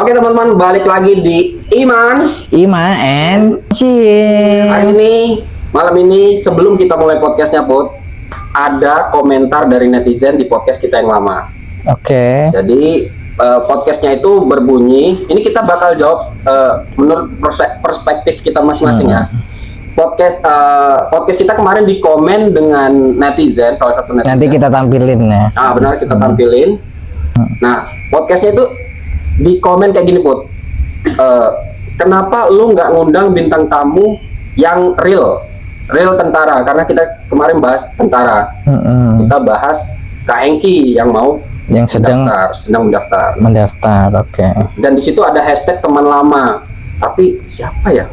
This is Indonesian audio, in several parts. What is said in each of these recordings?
Oke teman-teman, balik lagi di Iman and Cil. Hari ini, malam ini sebelum kita mulai podcastnya Put, ada komentar dari netizen di podcast kita yang lama. Oke. Jadi podcastnya itu berbunyi, ini kita bakal jawab menurut perspektif kita masing-masing ya. Podcast kita kemarin dikomen dengan netizen, salah satu netizen. Nanti kita tampilin ya. Benar, kita tampilin. Nah, podcastnya itu di komen kayak gini Put, kenapa lu nggak ngundang bintang tamu yang real tentara, karena kita kemarin bahas tentara. Kita bahas Kak Engki yang mau sedang mendaftar. Oke. Dan di situ ada hashtag teman lama, tapi siapa ya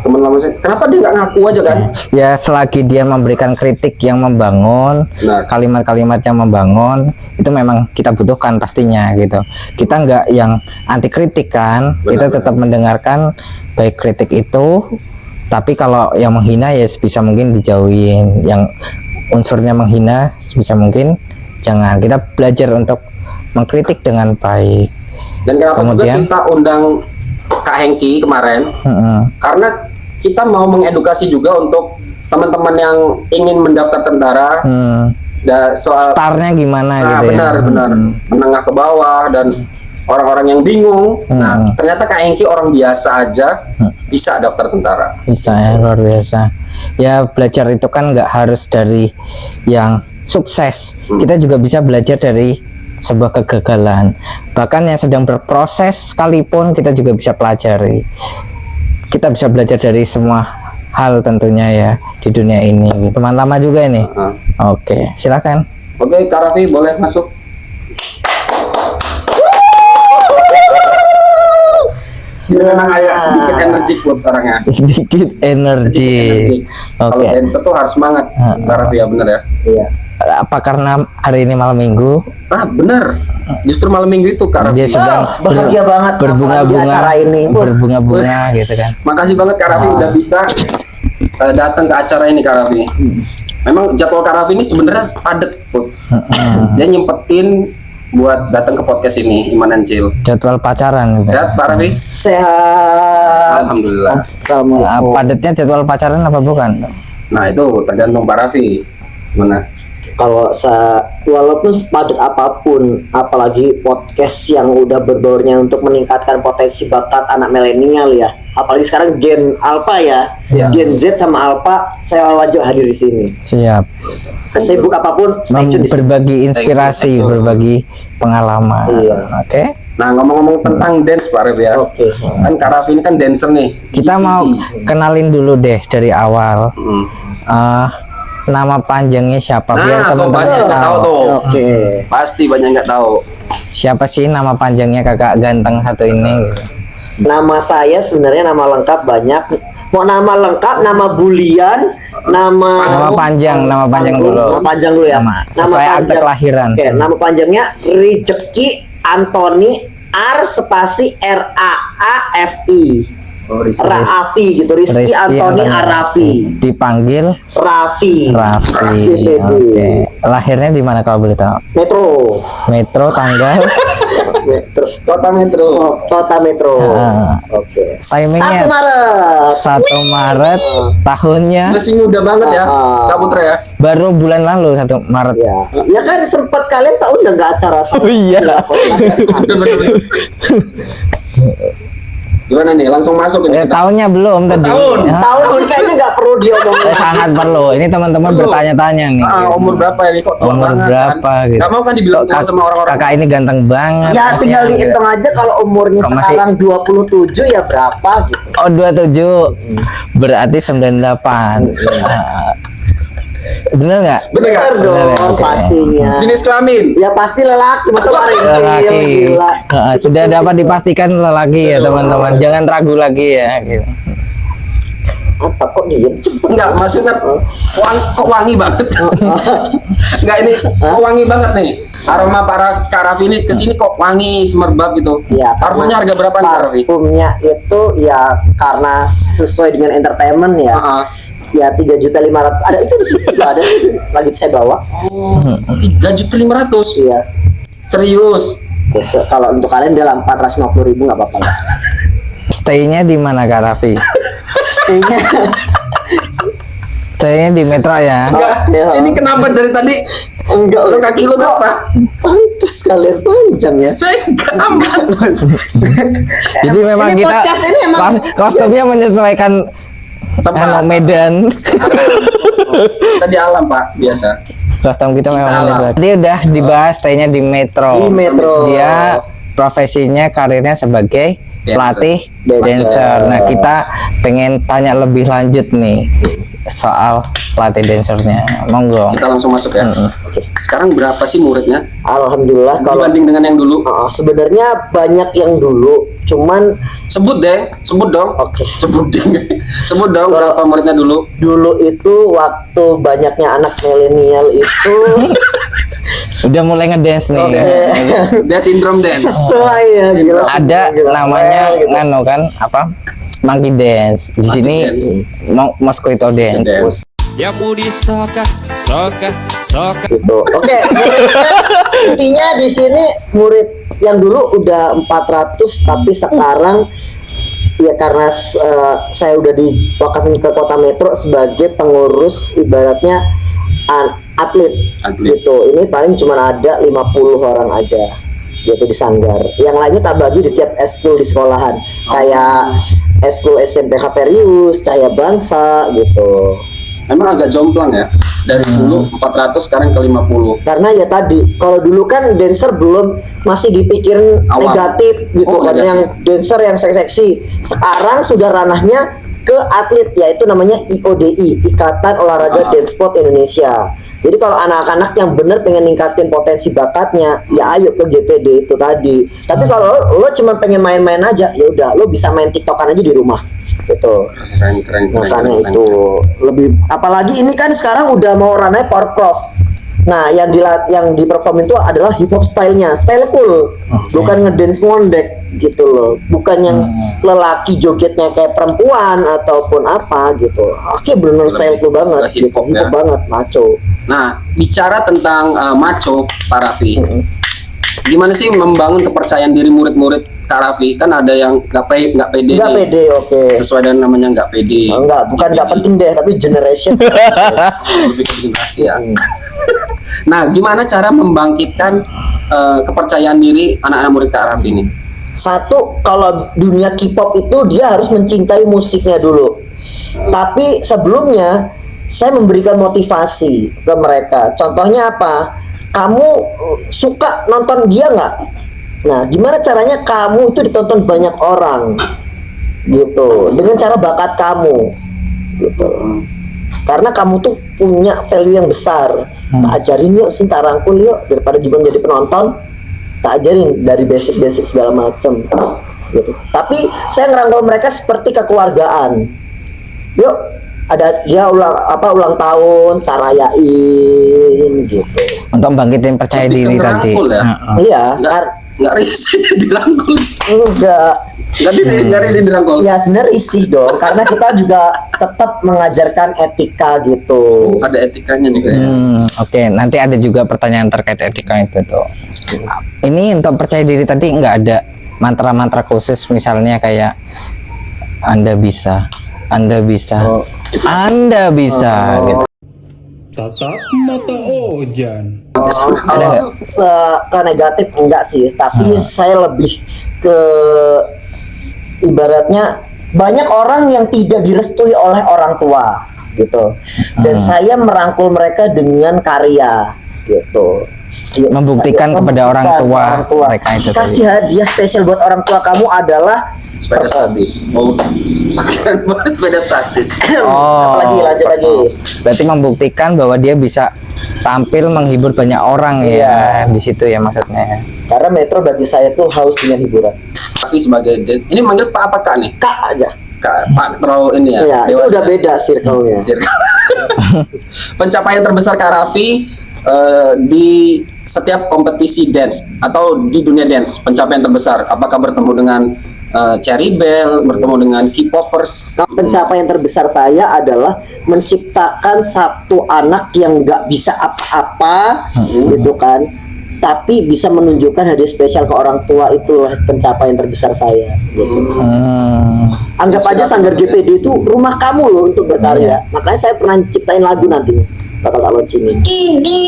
teman lama saya? Kenapa dia nggak ngaku aja kan? Ya selagi dia memberikan kritik yang membangun, kalimat-kalimat yang membangun, itu memang kita butuhkan pastinya gitu. Kita nggak yang anti kritik kan, kita tetap mendengarkan baik kritik itu, tapi kalau yang menghina ya sebisa mungkin dijauhin, yang unsurnya menghina sebisa mungkin jangan. Kita belajar untuk mengkritik dengan baik. Dan kenapa kemudian juga kita undang Kak Hengki kemarin? Karena kita mau mengedukasi juga untuk teman-teman yang ingin mendaftar tentara. Soal startnya gimana gitu benar, menengah ke bawah dan orang-orang yang bingung. Nah, ternyata Kak Hengki orang biasa aja bisa daftar tentara. Bisa ya, luar biasa. Ya belajar itu kan nggak harus dari yang sukses. Kita juga bisa belajar dari sebuah kegagalan, bahkan yang sedang berproses sekalipun kita juga bisa pelajari. Kita bisa belajar dari semua hal tentunya ya di dunia ini. Teman lama juga ini. Oke, silakan. Oke, Kak Raffi boleh masuk. Memang agak sedikit energi buat orangnya. Sedikit energi. Kalau dancer tuh harus semangat, Kak Raffi ya, bener ya. Iya. Apa karena hari ini malam minggu? Bener. Justru malam minggu itu Kak Raffi. Dia sedang bahagia banget berbunga-bunga ini. Berbunga-bunga gitu kan. Makasih banget Kak Raffi udah bisa datang ke acara ini Kak Raffi. Memang jadwal Kak Raffi ini sebenarnya padat Put. Dia nyempetin buat datang ke podcast ini, Iman and Cil. Jadwal pacaran gitu. Sehat Pak Raffi? Sehat. Alhamdulillah. Padatnya jadwal pacaran apa bukan? Nah itu tergantung Pak Raffi. Mana? Kalau walaupun sepadat apapun, apalagi podcast yang udah berbaurnya untuk meningkatkan potensi bakat anak milenial ya, apalagi sekarang Gen Alpha ya, Gen Z sama Alpha, saya wajib hadir di sini. Siap. Sesibuk apapun, berbagi inspirasi, berbagi pengalaman. Oke. Nah ngomong-ngomong tentang dance Pak Raffi ya, kan Kak Raffi ini kan dancer nih. Kita mau kenalin dulu deh dari awal. Nama panjangnya siapa? Biar teman-teman tahu tuh. Pasti banyak nggak tahu. Siapa sih nama panjangnya kakak ganteng satu ini? Gitu. Nama saya sebenarnya nama lengkap banyak. Mau nama lengkap, nama bulian, nama panjang dulu. Nama panjang dulu ya. Sesuai akte kelahiran. Oke, nama panjangnya Rizky Antoni R spasi RAAFI. Raffi gitu, Rizky Antoni Arafi. Dipanggil Raffi. Oke. Lahirnya di mana kalau boleh tahu? Metro tanggal. Kota Metro. Oke. Timingnya 1 Maret tahunnya. Masih muda banget ya, Kak Putra ya. Baru bulan lalu 1 Maret. Ya kan sempat kalian tahu nggak acara sama? Oh iya. Gimana nih? Langsung masuk ini. Tahunnya belum tadi. Tahun sih kayaknya nggak perlu diomongin. Sangat perlu. Ini teman-teman bertanya-tanya nih. Umur berapa ini kok tua umur banget berapa kan? gitu. Gak mau kan dibilang tua sama orang-orang. Kakak ini ganteng banget. Ya tinggal dihitung aja kalau umurnya sekarang 27 ya berapa gitu. Oh 27. Berarti 98. Bener nggak? Bener dong, pastinya. Jenis kelamin? Ya pasti lelaki, masa lelaki. Sudah dapat dipastikan lelaki ya teman-teman. Jangan ragu lagi ya. Gitu. Apa kok diem cepet? Enggak, maksudnya kok wangi banget. Enggak ini kok wangi banget nih. Aroma para Kak Raffi ini kesini kok wangi semerbak gitu. Iya. Parfumnya harga berapa nih Kak Raffi? Parfumnya itu ya karena sesuai dengan entertainment ya. Ya 3.500.000 ada itu di situ juga ada lagi saya bawa. Oh, 3.500.000. Iya. Serius? Ya, kalau untuk kalian udah 450.000 nggak apa-apa lah. Stay-nya di mana Kak Raffi? Stay-nya Stay-nya di Metro ya. Enggak, Ya. ini kenapa dari tadi enggak lu kaki lu apa? pantes kalian panjang ya. Saya enggak aman. Jadi memang Ini kita podcast ini emang kostumnya menyesuaikan Tempat. Medan. Kita di alam, Pak, biasa. Kostum kita Cinta memang alam. menyesuaikan. Tadi udah dibahas stay-nya di Metro. Di Metro. Dia profesinya karirnya sebagai pelatih dancer. Nah, kita pengen tanya lebih lanjut nih soal pelatih dancernya. Monggo. Kita langsung masuk ya. Oke. Sekarang berapa sih muridnya Alhamdulillah kalau dibanding dengan yang dulu? sebenarnya banyak yang dulu, cuman Sebut deh, sebut dong. Oke. Sebut deh. Sebut dong berapa muridnya dulu. dulu itu waktu banyaknya anak milenial itu Udah mulai ngedance nih. Dia sindrom dance. sesuai ya. Sindrom. gila. Ada Gila. namanya Gitu. ngano kan apa? Monkey dance. Di sini dance. mosquito dance. Dance. Ya mudi soka, soka, soka. Gitu. Oke. Intinya di sini murid yang dulu udah 400 tapi sekarang ya karena saya udah diwakafin ke Kota Metro sebagai pengurus ibaratnya atlet. Gitu. Ini paling cuma ada 50 orang aja gitu di Sanggar. Yang lainnya tak bagi di tiap eskul di sekolahan. Kayak eskul SMP Haverius, Cahaya Bangsa gitu. Memang agak jomplang ya. Dari dulu 400 sekarang ke 50. Karena ya tadi kalau dulu kan dancer belum masih dipikirin Awam. negatif gitu Oh, kan, negatif. yang dancer yang seksi. Sekarang sudah ranahnya ke atlet, yaitu namanya IODI, Ikatan Olahraga Dance Sport Indonesia. Jadi kalau anak-anak yang bener pengen ningkatin potensi bakatnya, ya ayo ke GPD itu tadi. Tapi kalau lo cuma pengen main-main aja, ya udah lo bisa main TikTokan aja di rumah gitu. Keren. Makanya itu lebih, apalagi ini kan sekarang udah mau ranahnya power prof. Nah, yang di perform itu adalah hip hop stylenya, style cool, bukan ngedance ngondek gitu loh, bukan yang lelaki jogetnya kayak perempuan ataupun apa gitu. Oke, bener style cool banget, hip gitu, hop hip hop ya. banget, maco. Nah, bicara tentang maco, Pak Raffi. Gimana sih membangun kepercayaan diri murid-murid Kak Raffi? Kan ada yang nggak pede Nggak nih. pede, oke. Sesuai dengan namanya nggak pede. Oh, enggak, bukan nggak penting deh, tapi generation. Lebih ke generasi ya. Nah, gimana cara membangkitkan kepercayaan diri anak-anak murid Kak Raffi ini? Satu, kalau dunia K-pop itu dia harus mencintai musiknya dulu. Tapi sebelumnya saya memberikan motivasi ke mereka. Contohnya apa? Kamu suka nonton dia nggak? Nah, gimana caranya kamu itu ditonton banyak orang? Gitu. Dengan cara bakat kamu. Gitu. Karena kamu tuh punya value yang besar. Tak ajarin yuk, sih tak rangkul yuk, daripada juga jadi penonton. Tak ajarin dari basic-basic segala macam gitu. Tapi saya ngerangkul mereka seperti kekeluargaan. Yuk, ada dia ulang tahun, tak rayain gitu. Untuk bangkitin percaya Lebih diri ke tadi. ngerangkul ya? Iya, Nggak risih dirangkul. enggak. Nggak risih dirangkul. Ya sebenarnya risih dong, karena kita juga tetap mengajarkan etika gitu. Ada etikanya nih kayaknya. Oke, nanti ada juga pertanyaan terkait etika itu tuh. Ini untuk percaya diri tadi nggak ada mantra-mantra khusus, misalnya kayak Anda bisa, Anda bisa, Oh. Anda bisa, gitu. Tatap mata Ojan. Kalau ke negatif enggak sih, tapi saya lebih ke ibaratnya banyak orang yang tidak direstui oleh orang tua gitu, dan saya merangkul mereka dengan karya gitu. Ya, Membuktikan saya kepada orang membuktikan tua mereka itu tadi. kasih hadiah spesial buat orang tua kamu adalah Sepeda statis. Oh, bukan sepeda statis. Oh, lanjut lagi. Berarti membuktikan bahwa dia bisa tampil menghibur banyak orang ya, di situ ya maksudnya. Karena Metro bagi saya tuh haus dengan hiburan. Raffi sebagai ini manggil Pak apa Kak nih? Kak aja. Kak, Pak terlalu ini ya. Iya, itu dewasa. udah beda circle-nya. Circle. Pencapaian terbesar Kak Raffi di setiap kompetisi dance atau di dunia dance, pencapaian terbesar apakah bertemu dengan Cherry Bell, bertemu dengan K-popers? Nah, pencapaian terbesar saya adalah menciptakan satu anak yang nggak bisa apa-apa, gitu kan, tapi bisa menunjukkan hadiah spesial ke orang tua, itulah pencapaian terbesar saya gitu. Anggap aja Sanggar GPD itu rumah kamu loh untuk berkarya. Makanya saya pernah ciptain lagu nanti bakal tak launchingin. Ini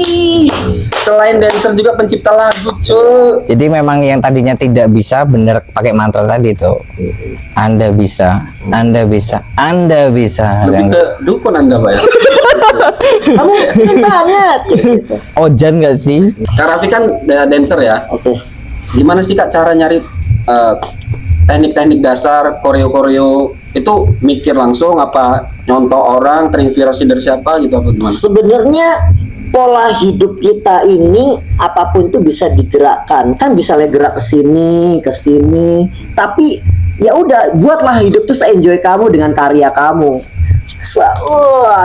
selain dancer juga pencipta lagu, cuy. Jadi memang yang tadinya tidak bisa bener pakai mantra tadi tuh. Anda bisa, Anda bisa, Anda bisa. Lebih ke dukun Anda, Pak ya. Kamu keren banget gitu. Ojan nggak sih? Kak Raffi kan dancer ya. Oke. Gimana sih Kak cara nyari teknik-teknik dasar, koreo-koreo itu mikir langsung apa nyontoh orang, terinspirasi dari siapa gitu apa gimana? Sebenarnya pola hidup kita ini apapun itu bisa digerakkan, kan bisa gerak ke sini, tapi ya udah buatlah hidup tuh se-enjoy kamu dengan karya kamu.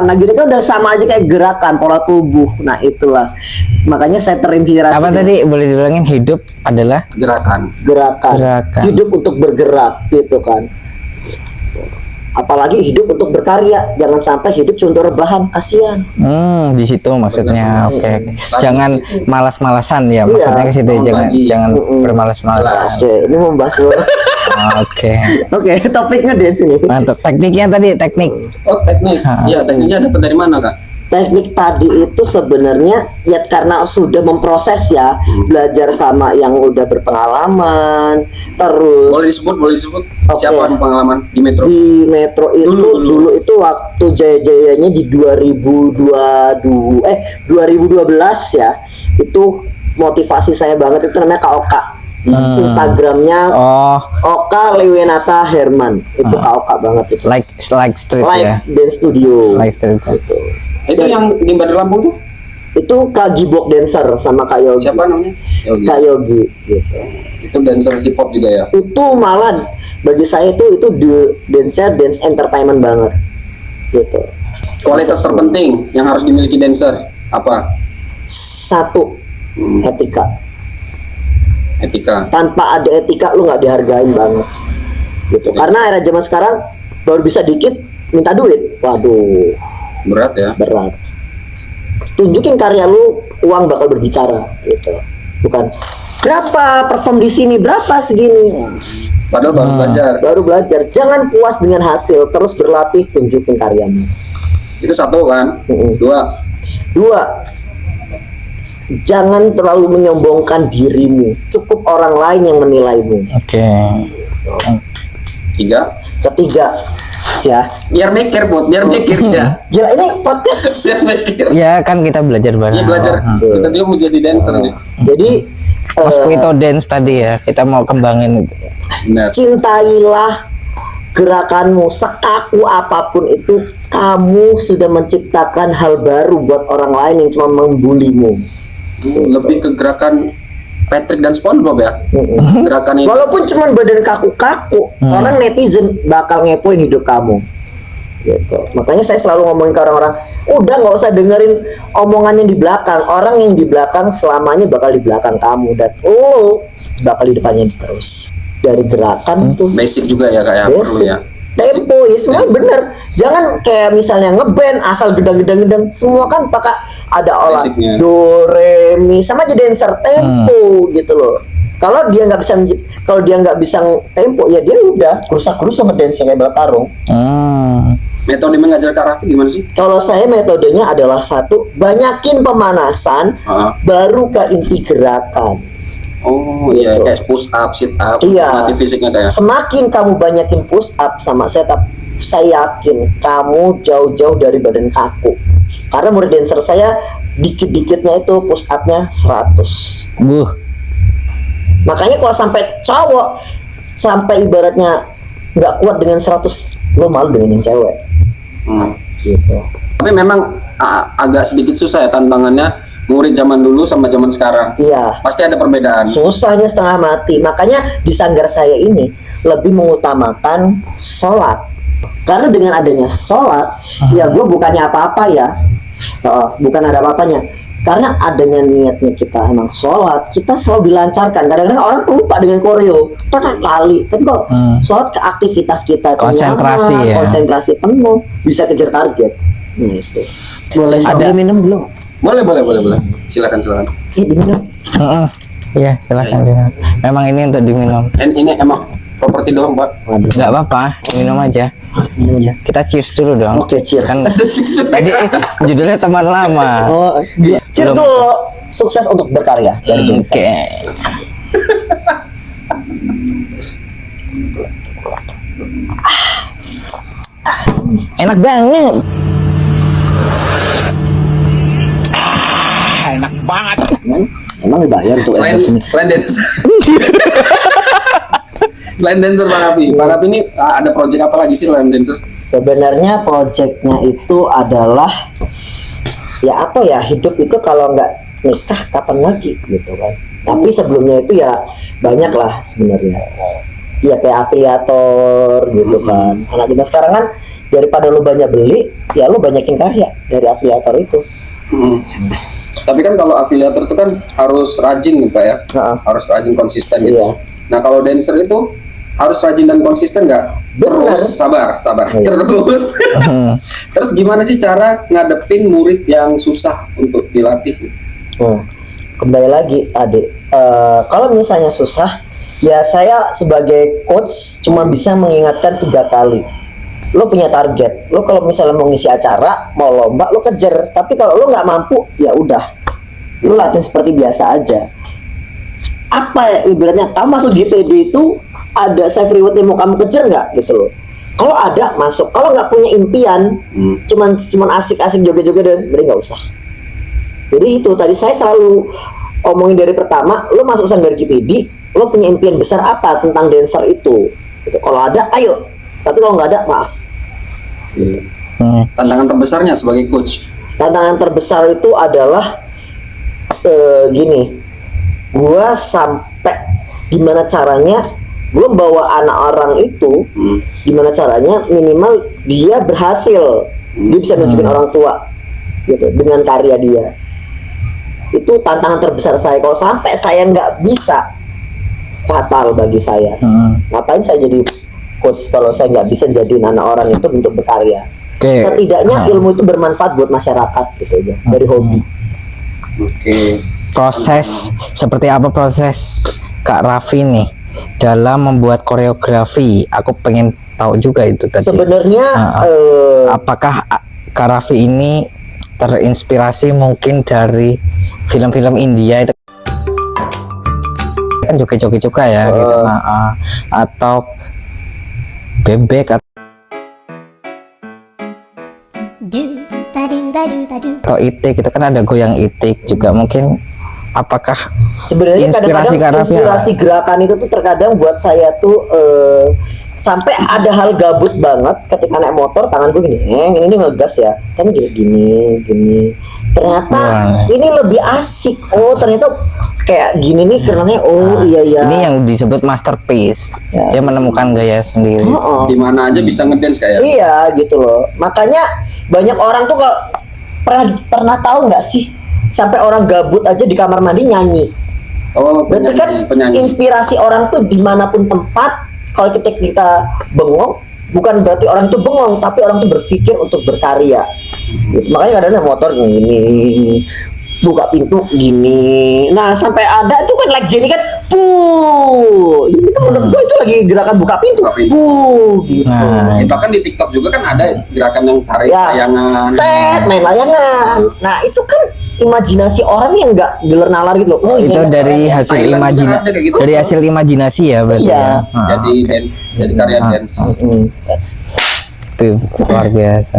Nah gini kan udah sama aja kayak gerakan pola tubuh. Nah itulah makanya saya terinspirasi. Apa tadi boleh dibilangin hidup adalah Gerakan. Gerakan. Hidup untuk bergerak gitu kan. Apalagi hidup untuk berkarya, jangan sampai hidup cuma untuk rebahan, kasihan. Di situ maksudnya. Oke. Jangan Situ. malas-malasan ya, maksudnya ke situ ya. Lagi. Jangan bermalas-malasan. Asik, ini membahas Oke. Oke, topiknya di sini. Mantap. Tekniknya tadi teknik. Oh teknik. Iya tekniknya dapat dari mana Kak? Teknik tadi itu sebenarnya ya karena sudah memproses ya, belajar sama yang udah berpengalaman, terus Boleh disebut Oke. siapa yang pengalaman di Metro? di Metro itu Dulu. dulu itu waktu jaya-jayanya di 2012 ya, itu motivasi saya banget itu namanya Kak Oka. Instagramnya Oh, Oka Lewenata Herman, itu Kak Oka banget itu. like street ya. Dance Studio. Like street. Gitu. Itu yang di Bandar Lampung tuh? Itu Kak Gibok Dancer sama Kak Yogi. Siapa namanya? Yogi. Kak Yogi gitu. Itu dancer hip hop juga ya. Itu malah bagi saya itu dance entertainment banget gitu. Kualitas terpenting yang harus dimiliki dancer apa? Satu, etika. Etika. Tanpa ada etika lu nggak dihargain banget gitu. Karena era zaman sekarang baru bisa dikit minta duit, waduh Berat ya. berat. Tunjukin karya lu, uang bakal berbicara gitu. Bukan berapa perform di sini, berapa segini. Padahal baru belajar. Baru belajar. Jangan puas dengan hasil, terus berlatih, tunjukin karyamu. Itu satu kan. Dua. Jangan terlalu menyombongkan dirimu. Cukup orang lain yang menilaimu. Oke. Tiga. Ketiga, ya. Biar mikir biar mikir ya. Gila ini podcast. Biar mikir. Ya kan kita belajar bareng. Iya belajar. Kita juga mau jadi dancer nih. Jadi Mas Kuito dance tadi ya, kita mau kembangin. Benar. cintailah gerakanmu, sekaku apapun itu, kamu sudah menciptakan hal baru buat orang lain yang cuma membulimu. Lebih ke gerakan Patrick dan SpongeBob ya. Gerakan ini. Walaupun cuma badan kaku-kaku, orang netizen bakal ngepoin hidup kamu. Gitu. Makanya saya selalu ngomongin ke orang-orang, udah nggak usah dengerin omongannya di belakang. Orang yang di belakang selamanya bakal di belakang kamu, dan bakal di depannya terus. Dari gerakan tuh Basic juga ya kayak perlu basic, ya. tempo ya semuanya bener. Jangan kayak misalnya ngeband asal gedang-gedang, semua kan pakai ada olah Basicnya. do re mi sama aja dancer tempo gitu loh. Kalau dia nggak bisa tempo ya dia udah kerusak ngedance kayak bertarung. Metode mengajar Kak Raffi gimana sih? Kalau saya metodenya adalah satu, banyakin pemanasan, baru ke inti gerakan. Oh iya, Gitu. kayak push up, sit up, Iya. latih fisiknya kayak. Semakin kamu banyakin push up sama setup, saya yakin kamu jauh-jauh dari badan kaku. Karena murid dancer saya dikit-dikitnya itu push upnya 100. Makanya kalau sampai cowok sampai ibaratnya nggak kuat dengan 100, lo malu dengan yang cewek. Gitu. Tapi memang agak sedikit susah ya tantangannya murid zaman dulu sama zaman sekarang. Iya. Pasti ada perbedaan. Susahnya setengah mati. Makanya di sanggar saya ini lebih mengutamakan sholat. Karena dengan adanya sholat, ya gue bukannya apa-apa ya, bukan ada apa-apanya. Karena adanya niatnya kita emang sholat, kita selalu dilancarkan. Kadang-kadang orang lupa dengan koreo, lali. Tapi kok sholat ke aktivitas kita, Konsentrasi nyaman, ya. konsentrasi penuh, bisa kejar target. Gitu. Boleh Ada- sambil minum belum? Boleh. Silakan. Diminum. Iya, silakan diminum. Memang ini untuk diminum. Ini emang properti doang, Pak. Waduh. Nggak apa-apa, minum aja. Minum ya. Kita cheers dulu dong. Oke, cheers. Kan tadi judulnya teman lama. Oh, cheers Belum. dulu. Sukses untuk berkarya dari Geng Oke. Enak banget. Emang dibayar tuh Selain ini. selain dancer. Selain dancer Pak Raffi ini ada project apa lagi sih selain dancer? Sebenarnya proyeknya itu adalah ya apa ya, hidup itu kalau nggak nikah kapan lagi gitu kan. Tapi sebelumnya itu ya banyak lah sebenarnya. Ya kayak afiliator gitu kan. Anak zaman sekarang kan daripada lu banyak beli, ya lu banyakin karya dari afiliator itu. Tapi kan kalau afiliator itu kan harus rajin nih Pak ya, Heeh. harus rajin konsisten gitu. Iya. Nah kalau dancer itu harus rajin dan konsisten nggak? Benar. Terus sabar. Iya. Terus, terus gimana sih cara ngadepin murid yang susah untuk dilatih? Nah, kembali lagi adik, kalau misalnya susah, ya saya sebagai coach cuma bisa mengingatkan 3 kali. Lo punya target, lo kalau misalnya mau ngisi acara, mau lomba, lo kejar. Tapi kalau lo nggak mampu, ya udah, lo latihan seperti biasa aja. Apa ya, ibaratnya kamu masuk GPD itu ada self reward yang mau kamu kejar nggak gitu loh. Kalau ada masuk, kalau nggak punya impian, cuman asik-asik joget-joget dan mending nggak usah. Jadi itu tadi saya selalu omongin dari pertama, lo masuk sanggar GPD, lo punya impian besar apa tentang dancer itu? Gitu. Kalau ada, ayo. Tapi kalau nggak ada, maaf. Gitu. Tantangan terbesarnya sebagai coach? Tantangan terbesar itu adalah gini, gua sampai gimana caranya, gua bawa anak orang itu, gimana caranya minimal dia berhasil, dia bisa nunjukin orang tua, gitu, dengan karya dia. Itu tantangan terbesar saya. Kalau sampai saya nggak bisa, fatal bagi saya. Ngapain saya jadi coach kalau saya nggak bisa jadiin anak orang itu untuk berkarya? Oke. Setidaknya ilmu itu bermanfaat buat masyarakat gitu aja, dari hobi. Oke. Proses seperti apa proses Kak Raffi nih dalam membuat koreografi? Aku pengen tahu juga itu tadi. Sebenarnya Apakah Kak Raffi ini terinspirasi mungkin dari film-film India itu kan joget-joget juga ya gitu. Atau bebek atau itik, itu kan ada goyang itik juga mungkin. Apakah sebenarnya inspirasi Kak kadang-kadang Raffi inspirasi gerakan itu tuh terkadang buat saya tuh sampai ada hal gabut banget ketika naik motor, tangan gue gini, ini ngegas ya, kan gini. Ternyata ini lebih asik. Oh ternyata kayak gini nih karenanya. Oh iya. Ini yang disebut masterpiece. Ya. Dia menemukan gaya sendiri. Di mana aja bisa ngedance kayak? Iya gitu loh. Makanya banyak orang tuh kalau pernah tahu nggak sih, sampai orang gabut aja di kamar mandi nyanyi. Oh, Berarti kan inspirasi orang tuh dimanapun tempat. Kalau kita bengong, bukan berarti orang itu bengong, tapi orang tuh berpikir untuk berkarya. Gitu. Makanya kadang-kadang motor gini, buka pintu gini. Nah sampai ada itu kan like Jenny kan, ini kan menurut gue itu lagi gerakan buka pintu, gitu. Nah. Itu kan di TikTok juga kan ada gerakan yang tarik layangan. Main layangan. Nah itu kan imajinasi orang yang nggak gelar nalar gitu loh. Oh, Itu iya, dari hasil Thailand juga imajinasi, ada kayak gitu. dari hasil imajinasi ya berarti. Iya. Ya? Jadi dance, jadi karya dance. Itu luar biasa.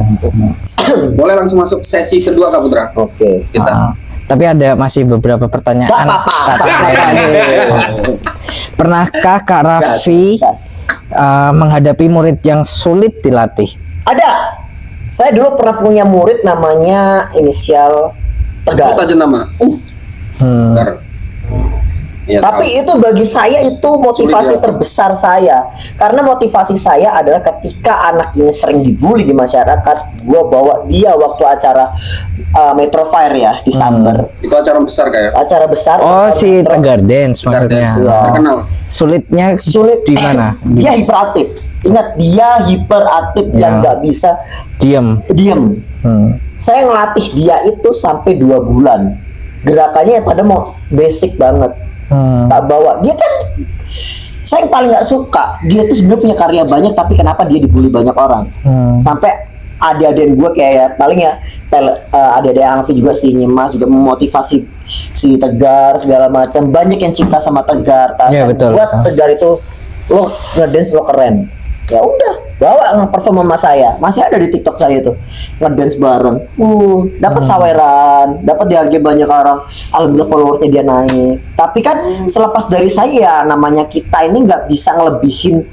Boleh langsung masuk sesi kedua Kak Putra. Oke. Kita. Tapi ada masih beberapa pertanyaan. Gak apa-apa. Pernahkah Kak Raffi Gas. menghadapi murid yang sulit dilatih? Ada. Saya dulu pernah punya murid namanya inisial Tegar. Sebut aja nama. Tegar. Ya, Tapi itu bagi saya itu motivasi Sulit ya. terbesar saya. Karena motivasi saya adalah ketika anak ini sering dibully di masyarakat, gua bawa dia waktu acara Metro Fire ya di Samber. itu acara besar kayak. Acara besar. Oh, si Metro. Tegar Dance Tegar maksudnya. dance. Iya. Terkenal. Sulitnya Sulit di mana? Dia hiperaktif. Ingat, dia hiperaktif yang nggak bisa Diam. diem. Saya ngelatih dia itu sampai 2 bulan. gerakannya pada mau basic banget. Tak bawa dia kan, saya yang paling nggak suka dia tuh sebenarnya punya karya banyak tapi kenapa dia dibully banyak orang. Sampai adik-adik gue kayak ya, paling ya adik-adik Angfi juga sih, Nyimas juga memotivasi si Tegar segala macam, banyak yang cinta sama Tegar. Iya, betul, Buat betul. Tegar itu lo ngedance lo keren, ya udah bawa nge-perform sama saya, masih ada di TikTok saya tuh ngedance bareng, dapat saweran, dapat dihargai banyak orang, alhamdulillah followersnya dia naik. Tapi kan selepas dari saya, namanya kita ini nggak bisa ngelebihin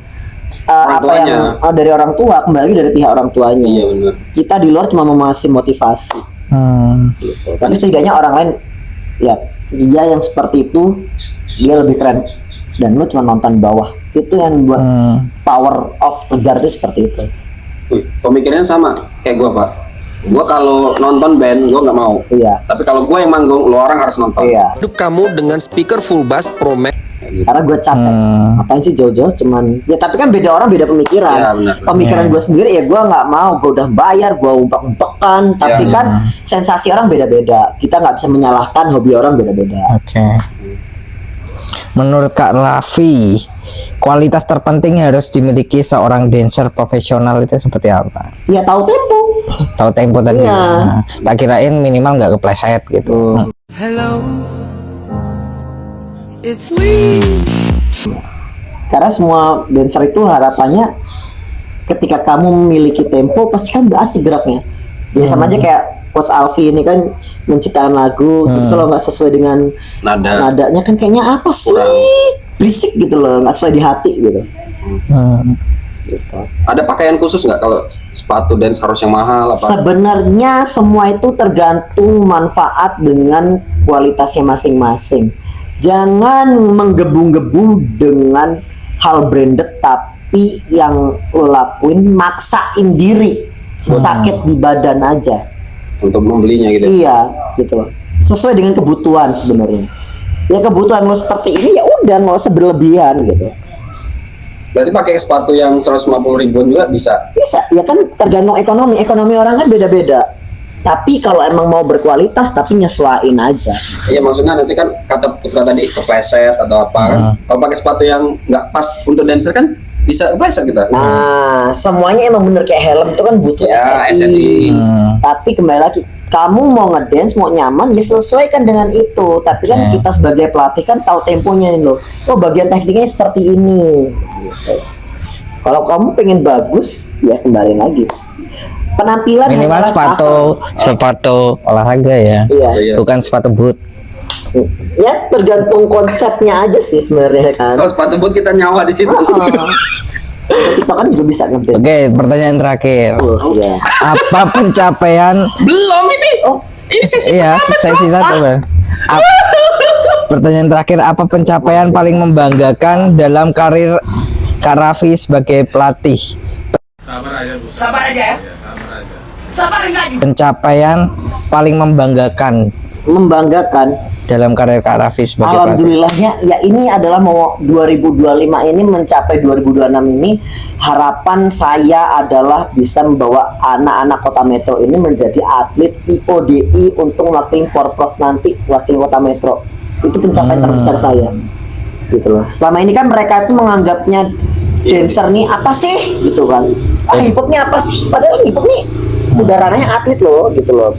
apa yang dari orang tua, kembali lagi dari pihak orang tuanya. Iya benar. Kita di luar cuma mengasih motivasi, gitu. Tapi setidaknya orang lain ya dia yang seperti itu dia lebih keren dan lu cuma nonton bawah. Itu yang buat power of Tegar itu seperti itu. Pemikirannya sama kayak gue Pak. Gue kalau nonton band gue nggak mau. Iya. Tapi kalau gue yang manggung, lo orang harus nonton. Iya. Hidup kamu dengan speaker full bass Pro Max. Karena gue capek. Apain sih jauh-jauh cuman ya, tapi kan beda orang beda pemikiran. Iya, benar. Pemikiran gue sendiri ya gue nggak mau, gue udah bayar, gue umpek-umpekan. Tapi Iya. kan sensasi orang beda-beda. Kita nggak bisa menyalahkan hobi orang beda-beda. Oke. Menurut Kak Raffi, kualitas terpenting yang harus dimiliki seorang dancer profesional itu seperti apa? Ya tahu tempo. Tahu tempo tadi. Iya. Nah, tak kirain minimal nggak kepleset gitu. Hello, it's me. Karena semua dancer itu harapannya ketika kamu memiliki tempo pasti kan udah asik geraknya. Ya sama aja kayak Coach Alfi ini kan menciptakan lagu, tapi kalau nggak sesuai dengan nadanya kan kayaknya apa sih, berisik gitu loh, nggak sesuai di hati gitu. Gitu. Ada pakaian khusus nggak kalau sepatu dance harus yang mahal apa? Sebenarnya semua itu tergantung manfaat dengan kualitasnya masing-masing. Jangan menggebu-gebu dengan hal branded tapi yang lo lakuin maksain diri, sakit di badan aja. Untuk membelinya gitu. Iya, gitu loh. Sesuai dengan kebutuhan sebenarnya. Ya kebutuhan lo seperti ini ya udah nggak usah berlebihan gitu. Berarti pakai sepatu yang 150 ribuan juga bisa. Bisa, ya kan tergantung ekonomi. Ekonomi orang kan beda-beda. Tapi kalau emang mau berkualitas tapi nyesuaiin aja. Iya maksudnya nanti kan kata Putra tadi kepleset atau apa kan. Kalau pakai sepatu yang nggak pas untuk dancer kan bisa kepleset kita. Nah, semuanya emang bener kayak helm itu kan butuh Ya, SNI. SNI. Tapi kembali lagi, kamu mau ngedance, mau nyaman, ya sesuaikan dengan itu. Tapi kan kita sebagai pelatih kan tahu temponya nih loh. Oh, bagian tekniknya seperti ini. Gitu. Kalau kamu pengen bagus, ya kembali lagi. Penampilan Minimal hanyalah sepatu olahraga ya. Iya. Bukan sepatu boot. Ya tergantung konsepnya aja sih sebenarnya kan. Kalau sepatu boot kita nyawa di situ. TikTok kan juga bisa ngedance. Oke, pertanyaan terakhir. Ya. Apa pencapaian? Belum ini. Oh, ini sesi Iya, sesi satu, Bang. Pertanyaan terakhir, apa pencapaian paling membanggakan dalam karir Kak Raffi sebagai pelatih? Sabar aja ya. Sabar enggak? Pencapaian paling membanggakan Membanggakan. dalam karir Kak Raffi sebagai pelatih. Alhamdulillahnya ya ini adalah mau 2025 ini mencapai 2026 ini, harapan saya adalah bisa membawa anak-anak Kota Metro ini menjadi atlet IODI untuk ngelakuin Porprov nanti wakil Kota Metro. Itu pencapaian terbesar saya. Gitu loh. Selama ini kan mereka itu menganggapnya dancer nih apa sih gitu kan. Hip hop nih apa sih? Padahal hip hop nih udah ranahnya atlet loh gitu loh.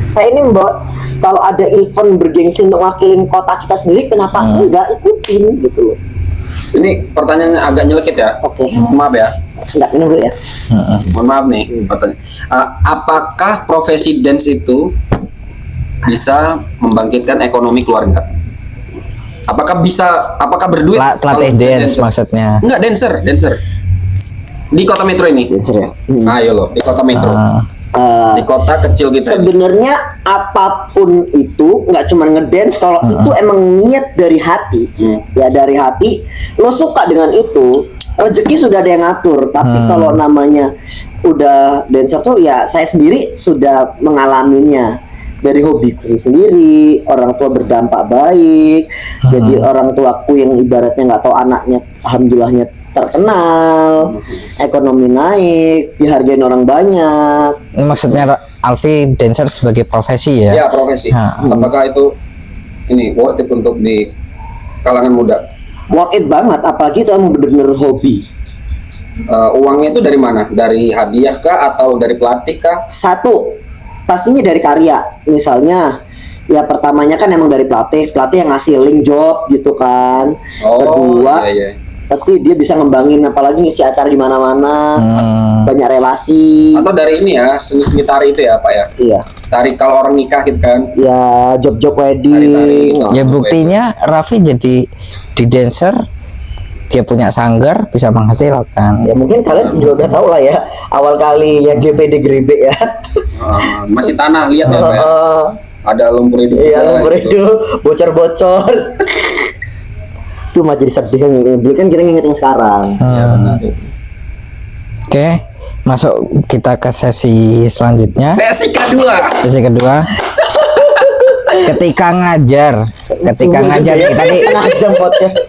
Saya ini membawa, kalau ada event bergengsi untuk wakilin kota kita sendiri, kenapa enggak ikutin gitu loh. Ini pertanyaannya agak nyelekit ya. Oke. Maaf ya. Enggak, minum dulu ya. Mohon maaf nih pertanyaan. Apakah profesi dance itu bisa membangkitkan ekonomi keluarga? Apakah berduit? Pelatih kalau dance dancer? maksudnya. Enggak, dancer. Di Kota Metro ini. Dancer ya. Ayo loh, di Kota Metro. Di kota kecil kita. ini. Sebenarnya apapun itu nggak cuma ngedance, kalau itu emang niat dari hati, ya dari hati, lo suka dengan itu, rezeki sudah ada yang ngatur. Tapi kalau namanya udah dancer tuh ya saya sendiri sudah mengalaminya dari hobiku sendiri. Orang tua berdampak baik, jadi orang tuaku yang ibaratnya nggak tahu anaknya, alhamdulillahnya terkenal, ekonomi naik, dihargain orang banyak. Ini maksudnya Alfi dancer sebagai profesi ya. Ya, profesi. Apakah itu ini worth it untuk di kalangan muda? Worth it banget, apalagi itu emang bener-bener hobi. Uangnya itu dari mana? Dari hadiah kah atau dari pelatih kah? Satu, pastinya dari karya. Misalnya, ya pertamanya kan emang dari pelatih yang ngasih link job gitu kan. Kedua, iya. pasti dia bisa ngembangin, apalagi ngisi acara di mana-mana, banyak relasi. Atau dari ini ya, seni tari itu ya Pak ya? Iya. Tari kalau orang nikah gitu kan? Ya, job-job wedding. Tari-tari gitu. Ya buktinya Raffi jadi di dancer, dia punya sanggar, bisa menghasilkan. Ya mungkin kalian juga udah tahu lah ya, awal kali ya GPD Grebe ya. Masih tanah, lihat ya Pak ya? Ada lumpur hidup. Iya, lumpur hidup, bocor-bocor. Itu mah jadi sedih kan kita ngingetin sekarang. Ya, benar. Oke, masuk kita ke sesi selanjutnya. Sesi kedua. Sesi kedua. Ketika ngajar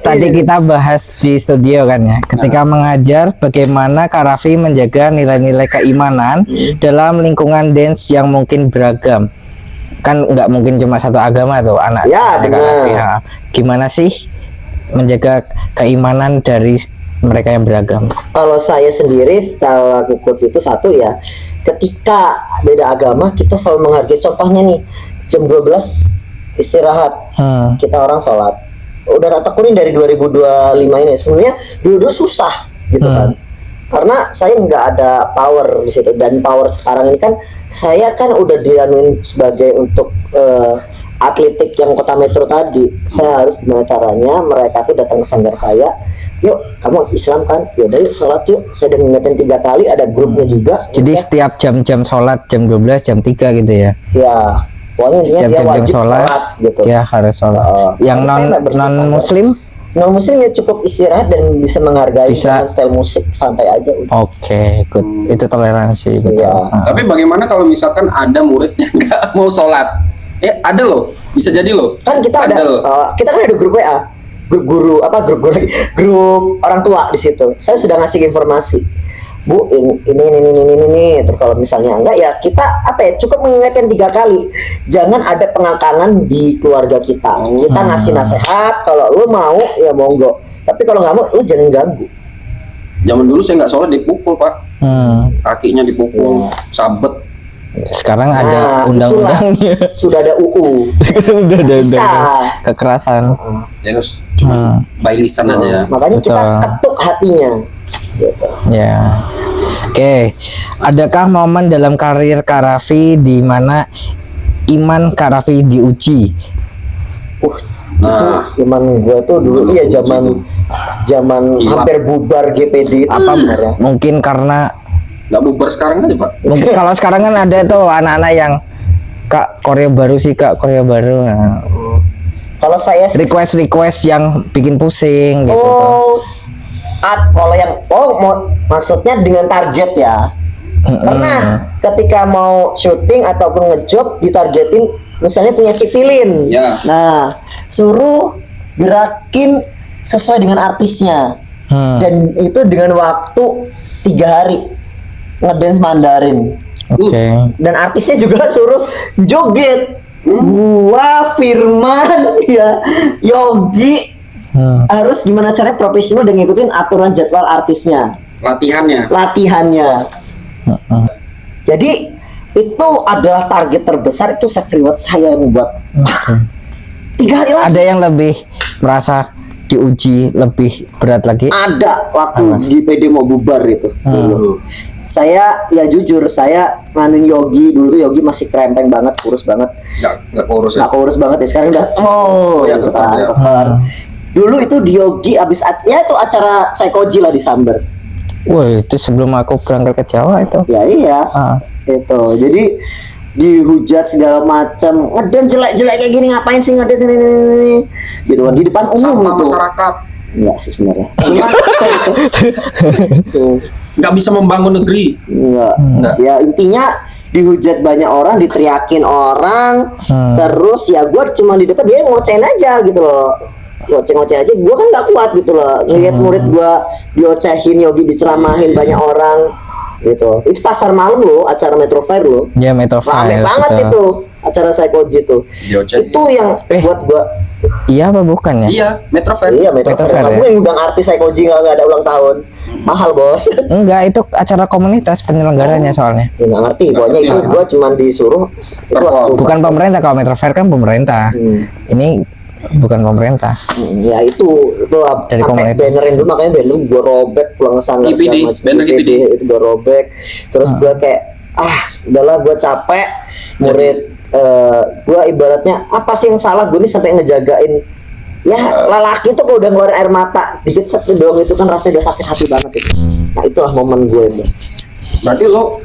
tadi kita bahas di studio kan ya. Ketika mengajar, bagaimana Kak Raffi menjaga nilai-nilai keimanan dalam lingkungan dance yang mungkin beragam? Kan nggak mungkin cuma satu agama tuh anak. Ya, Kak Raffi. Gimana sih menjaga keimanan dari mereka yang beragam? Kalau saya sendiri secara coach itu satu ya, ketika beda agama kita selalu menghargai. Contohnya nih, jam 12 istirahat, kita orang sholat. Udah tak tekunin dari 2025 ini. Sebenarnya dulu susah gitu kan, karena saya nggak ada power di situ. Dan power sekarang ini kan saya kan udah dianuin sebagai untuk atletik yang kota metro tadi. Saya harus gimana caranya mereka tuh datang ke sanggar saya, yuk kamu Islam kan, yaudah yuk sholat yuk. Saya udah ngingetin 3 kali, ada grupnya juga. Jadi setiap jam-jam sholat, jam 12, jam 3 gitu ya? Ya, pokoknya intinya Setiap dia jam-jam wajib sholat gitu. Ya harus sholat. Yang non muslim? Non muslim ya cukup istirahat dan bisa menghargai Bisa. dengan style musik, santai aja udah. Oke, good. Itu toleransi betul. Iya. Tapi bagaimana kalau misalkan ada murid yang nggak mau sholat? Ada loh, bisa jadi loh. Kan kita ada loh. kita kan ada grup WA, grup guru grup orang tua di situ. Saya sudah ngasih informasi, Bu, ini. Terus kalau misalnya enggak ya kita cukup mengingatkan 3 kali. Jangan ada pengangkangan di keluarga kita. Kita ngasih nasihat, kalau lu mau ya monggo. Tapi kalau nggak mau, lu jangan ganggu. Zaman dulu saya nggak sholat dipukul Pak, kakinya dipukul, sabet. Sekarang ada undang-undangnya. Itulah, sudah ada UU. Udah ada Bisa. kekerasan. Ya harus cuma by lisan aja ya. Makanya kita Betul. ketuk hatinya. Gitu. Ya. Oke. Adakah momen dalam karir Kak Raffi di mana iman Kak Raffi diuji? Nah, Itu iman gue tuh dulu ya zaman hampir bubar GPD itu sebenarnya. Mungkin karena nggak bubar sekarang aja Pak. mungkin kalau sekarang kan ada tuh anak-anak yang Kak koreo baru sih, Kak koreo baru. Nah, Kalau saya sih request yang bikin pusing gitu tuh. kalau yang maksudnya dengan target ya. Pernah ketika mau syuting ataupun ngejob ditargetin, misalnya punya civilin. Ya. Nah, suruh gerakin sesuai dengan artisnya. Dan itu dengan waktu 3 hari ngedance Mandarin. Oke. Dan artisnya juga suruh joget. Gua Firman ya Yogi harus gimana caranya profesional dan ngikutin aturan jadwal artisnya, latihannya. Jadi itu adalah target terbesar, itu self reward saya yang buat 3 hari lagi. Ada yang lebih merasa diuji lebih berat lagi? Ada waktu di PD mau bubar itu dulu. Saya ya jujur, saya nganin Yogi dulu tuh. Yogi masih krempeng banget, kurus banget. Nggak kurus ya. Nggak kurus banget ya, sekarang udah ya, gitu tetap kan, ya. keker. Dulu itu di Yogi abis ya itu acara Psychoji lah di Samber. Wah, itu sebelum aku berangkat ke Jawa itu. Ya iya. Itu. Jadi dihujat segala macam, ngeden jelek-jelek kayak gini, ngapain sih ngeden ini gitu kan di depan umum Sama itu. masyarakat Enggak sih sebenarnya. nggak bisa membangun negeri. Enggak. Ya intinya dihujat banyak orang, diteriakin orang, terus ya gue cuma di depan, dia ngocehin aja gitu loh, ngoceh aja. Gue kan nggak kuat gitu loh, ngeliat murid gue diocehin, Yogi diceramahin banyak orang. gitu. Itu pasar malam loh, acara Metro Fair loh. Ya Metro Rame Fair banget gitu. itu acara Psychoji itu. Itu yang buat gua. Iya apa bukan ya? Iya, Metro Fair. Iya, Metro Metro Fair. Fair, Kamu ya? yang undang artis Psychoji nggak ada ulang tahun. Mahal bos. Enggak, itu acara komunitas penyelenggaranya soalnya. Ya, nggak ngerti. Pokoknya itu gua cuman disuruh. Itu waktu Bukan pemerintah, kalau Metro Fair kan pemerintah. Ini bukan pemerintah. Ya itu Dari sampai komunitas. bannerin dulu, makanya banner gua robek pulang kesana IPD, segala macam. banner IPD. itu gua robek. Terus gua kayak udahlah gua capek murid. Gua ibaratnya apa sih yang salah gue nih sampai ngejagain ya lelaki itu kalau udah ngeluarin air mata dikit satu doang itu kan rasanya udah sakit hati banget itu. Nah itulah momen gue itu. Berarti lo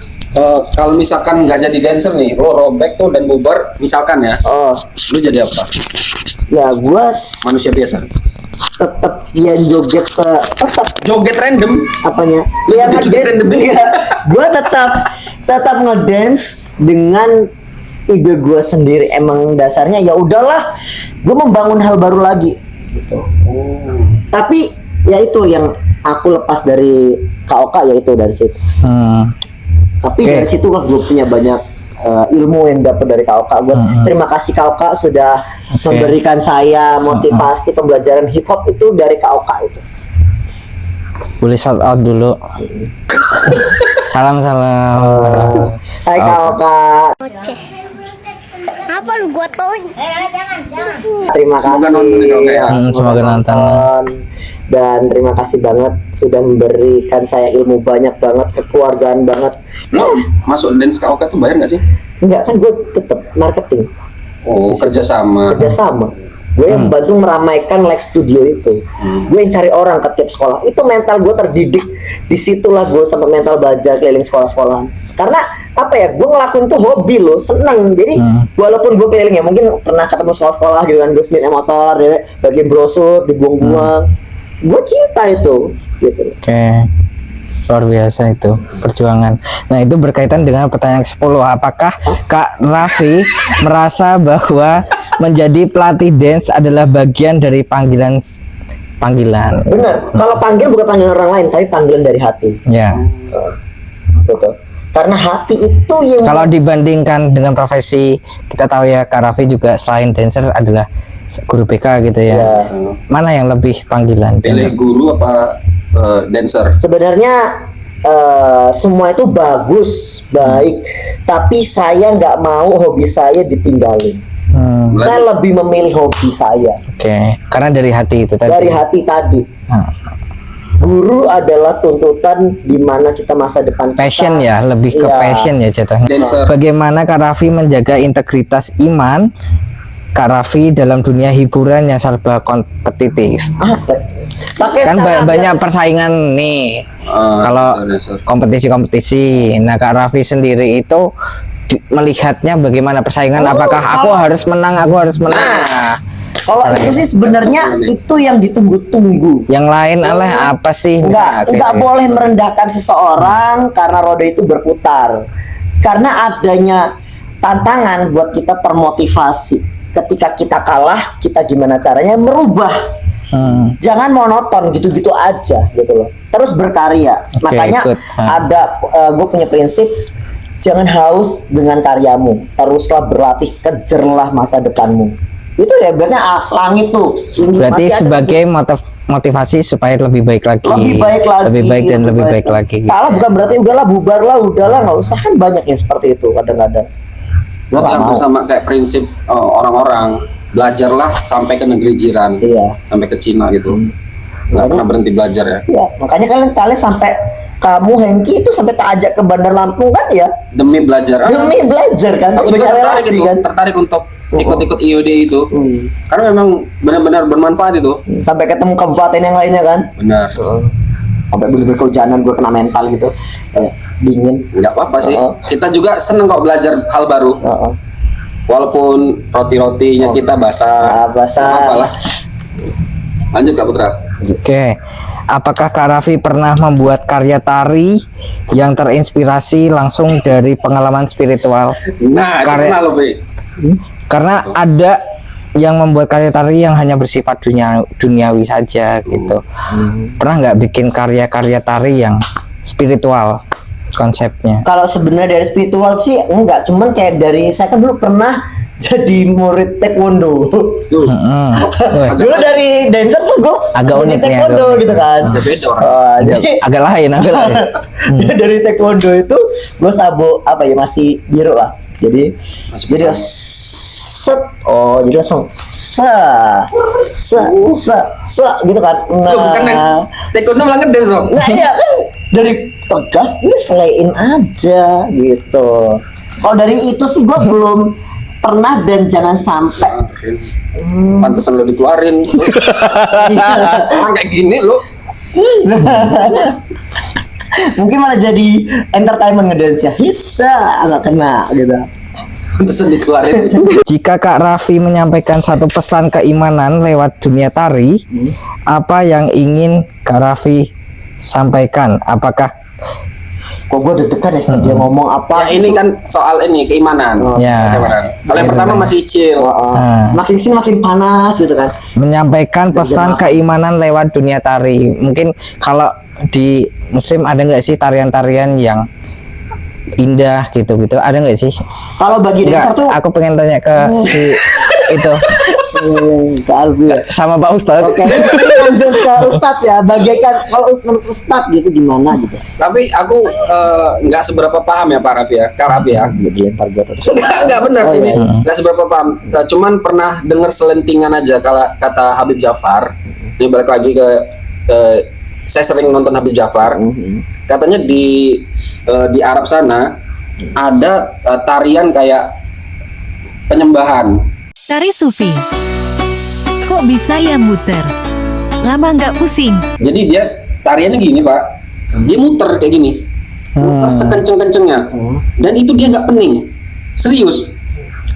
kalau misalkan nggak jadi dancer nih, lo robek tuh dan bubar, misalkan ya, Oh lo jadi apa? ya gue Manusia biasa. tetap yang joget tetap Joget random. apanya lu yang Joget random. gue tetap ngedance dengan ide gue sendiri. Emang dasarnya ya udahlah gue membangun hal baru lagi gitu. Tapi ya itu yang aku lepas dari KOK ya itu dari situ. Tapi Oke. dari situ lah gue punya banyak ilmu yang dapat dari KOK. Gue terima kasih KOK sudah memberikan saya motivasi pembelajaran hip hop itu dari KOK itu. Boleh shout out dulu. Salam. Hai KOK. Apa lu gua tauin? Terima Semoga kasih. nonton ya, KOK ya. Semoga nonton. Dan terima kasih banget sudah memberikan saya ilmu banyak banget, kekeluargaan banget. Lo masuk dance KOK tuh bayar nggak sih? Enggak kan gue tetap marketing Oh, kerjasama. kerjasama. Gue yang bantu meramaikan Lex Studio itu. Gue yang cari orang ke tiap sekolah. Itu mental gue terdidik. Disitulah gue sampai mental belajar keliling sekolah-sekolahan. Karena apa ya? Gue ngelakuin tuh hobi loh, seneng. Jadi walaupun gue keliling ya, mungkin pernah ketemu sekolah-sekolah gitu kan, gue setir motor, dia bagian brosur, dibuang-buang. Gue cinta itu, gitu. Oke. Luar biasa itu perjuangan. Nah, itu berkaitan dengan pertanyaan ke-10. Apakah Kak Raffi merasa bahwa menjadi pelatih dance adalah bagian dari panggilan? Bener. Kalau panggil bukan panggilan orang lain, tapi panggilan dari hati. Ya. Gitu. Karena hati itu yang Kalau dibandingkan dengan profesi, kita tahu ya Kak Raffi juga selain dancer adalah guru BK gitu ya. Ya. Mana yang lebih panggilan? Pilih guru apa dancer? Sebenarnya semua itu bagus, baik, tapi saya nggak mau hobi saya ditinggalin. Saya lebih memilih hobi saya Oke. Karena dari hati itu tadi. dari hati tadi. Nah, Guru adalah tuntutan di mana kita masa depan kita. passion ya, lebih ke Iya. passion ya jatuhnya. Dancer. Bagaimana Kak Raffi menjaga integritas iman Kak Raffi dalam dunia hiburan yang serba kompetitif? Apa? Pakai Kan sekarang banyak persaingan nih. Kalau dancer. kompetisi-kompetisi. Nah, Kak Raffi sendiri itu melihatnya bagaimana persaingan? Apakah aku harus menang? Aku harus menang. Nah, Kalau itu sih sebenarnya itu yang ditunggu-tunggu. yang lain oleh apa sih? Misalnya, Nggak kayak- boleh merendahkan seseorang karena roda itu berputar. Karena adanya tantangan buat kita termotivasi. Ketika kita kalah, kita gimana caranya merubah. Jangan monoton gitu-gitu aja gitu loh. Terus berkarya. Makanya ikut. ada gue punya prinsip jangan haus dengan karyamu. Teruslah berlatih, kejarlah masa depanmu. Itu ya berarti langit tuh. Ini Berarti masih ada sebagai motivasi supaya lebih baik lagi. lebih baik lagi, Lebih baik dan lebih baik lagi. Kalah bukan berarti udahlah bubarlah, udahlah nggak usah, kan banyak yang seperti itu kadang-kadang. Gua Berarti nggak hampir mau. sama kayak prinsip orang-orang, belajarlah sampai ke negeri jiran, Iya. sampai ke Cina gitu. Nggak pernah berhenti belajar ya. Iya, makanya kalian sampai kamu Hengki itu sampai tak ajak ke Bandar Lampung kan ya Demi belajar. demi belajar kan, Aku juga banyak tertarik relasi itu, kan. tertarik untuk ikut-ikut IOD itu. Hmm. Karena memang benar-benar bermanfaat itu. Sampai ketemu kabupaten yang lainnya kan, Benar. sampai bener-bener kehujanan gue kena mental gitu, dingin. Nggak apa-apa sih. Oh. Kita juga seneng kok belajar hal baru. Heeh. Walaupun roti-rotinya kita basah. Basah. Nggak apa-apa lah. Lanjut Kak Putra. Oke. Apakah Kak Raffi pernah membuat karya tari yang terinspirasi langsung dari pengalaman spiritual? Nah, Karya- kenal loh, Be. Karena ada yang membuat karya tari yang hanya bersifat duniawi saja gitu. Pernah nggak bikin karya-karya tari yang spiritual? konsepnya. Kalau sebenarnya dari spiritual sih enggak, cuman kayak dari saya kan dulu pernah jadi murid taekwondo. Dulu dari dancer tuh gue Agak jadi unik nih, taekwondo agak unik. gitu kan. Agak beda orang. Jadi agak lain. Jadi dari taekwondo itu gue sabuk apa ya, masih biru lah. Jadi set, jadi langsung se gitu kan. Lu bukan yang taekwondo malah ngedance dong. Nah iya kan dari tegas ini selain aja gitu. Kalau dari itu sih gue belum pernah, dan jangan sampai. Pantesan lo dikeluarin. Orang kayak gini lo. Mungkin malah jadi entertainment ngedance ya, hitsa nggak kena gitu. Pantesan dikeluarin. Jika Kak Raffi menyampaikan satu pesan keimanan lewat dunia tari, apa yang ingin Kak Raffi sampaikan? Apakah Kok gue deg-degan ya setelah dia ngomong apa? Ya ini kan soal ini keimanan. Ya. Keimanan. Kalau yang pertama masih chill. Makin sini makin panas gitu kan. menyampaikan pesan keimanan lewat dunia tari? Mungkin kalau di Muslim ada nggak sih tarian-tarian yang indah gitu-gitu? Ada nggak sih? Kalau bagi dancer Enggak, tuh aku pengen tanya ke si itu ke Albi ya. sama Pak Ustadz. Oke, lanjut ke Ustadz ya. Bagaikan kalau menurut Ustadz gitu gimana gitu? Tapi aku nggak seberapa paham ya Pak Raffi ya, Kak Raffi ya. Dia dilempar gue tuh. Nggak benar Oh, ini, iya. nggak seberapa paham. Cuman pernah dengar selentingan aja kalau kata Habib Jafar. Ini balik lagi ke saya sering nonton Habib Jafar. Katanya di Arab sana ada tarian kayak penyembahan. Tari Sufi. Kok bisa ya muter? Lama nggak pusing? Jadi dia tariannya gini Pak, dia muter kayak gini, muter sekenceng-kencengnya, dan itu dia nggak pening, serius.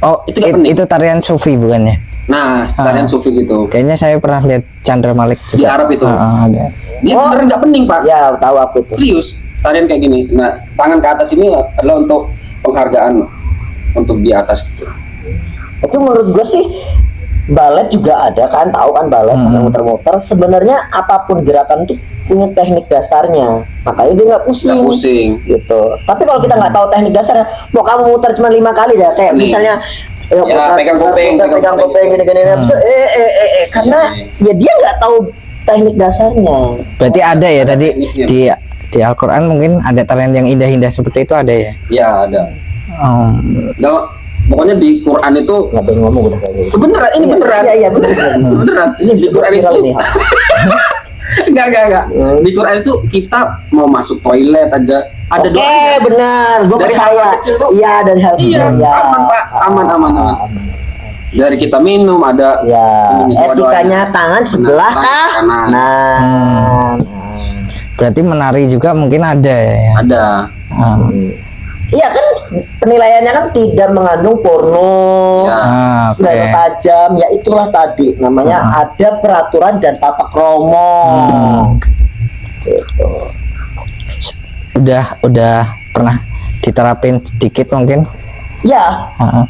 Oh, Itu nggak pening. itu tarian sufi bukannya? Nah, tarian sufi gitu, Kayaknya saya pernah lihat Chandra Malik juga. di Arab itu, Ada. dia beneran nggak pening Pak, Ya tahu aku itu. serius. Tarian kayak gini, nah tangan ke atas ini adalah untuk penghargaan, untuk di atas gitu. Tapi menurut gue sih balet juga ada kan, tahu kan balet ada muter-muter. Sebenarnya apapun gerakan tuh punya teknik dasarnya, makanya dia nggak pusing. Nggak pusing. Gitu. Tapi kalau kita nggak tahu teknik dasarnya, mau kamu muter cuma 5 kali ya, kayak Nih. misalnya pegang kuping, pegang kuping gini-gini, karena ya dia nggak tahu teknik dasarnya. Berarti ada ya tadi Tekniknya. di Al-Quran mungkin ada tarian yang indah-indah seperti itu ada ya? Ya ada. Oh. Kalau pokoknya di Quran itu Nggak boleh ngomong udah kayak gitu. beneran, ini beneran. Iya Beneran. Ini Di Quran viral itu ini. Enggak. Di Quran itu kita mau masuk toilet aja ada Oke, doanya. benar. Gue Dari percaya. hal kecil tuh. Iya, dari hal Iya, kecil. Ya. aman Pak, aman. Dari kita minum ada Ya, ininya, etikanya doa-doanya. tangan sebelah Benar, kah? kanan. Nah, Berarti menari juga mungkin ada ya? Ada. iya kan penilaiannya kan tidak mengandung porno, Ya. Oke. senjata tajam, ya itulah tadi namanya ada peraturan dan tata krama. Gitu. Udah pernah diterapin sedikit mungkin? Ya, Heeh.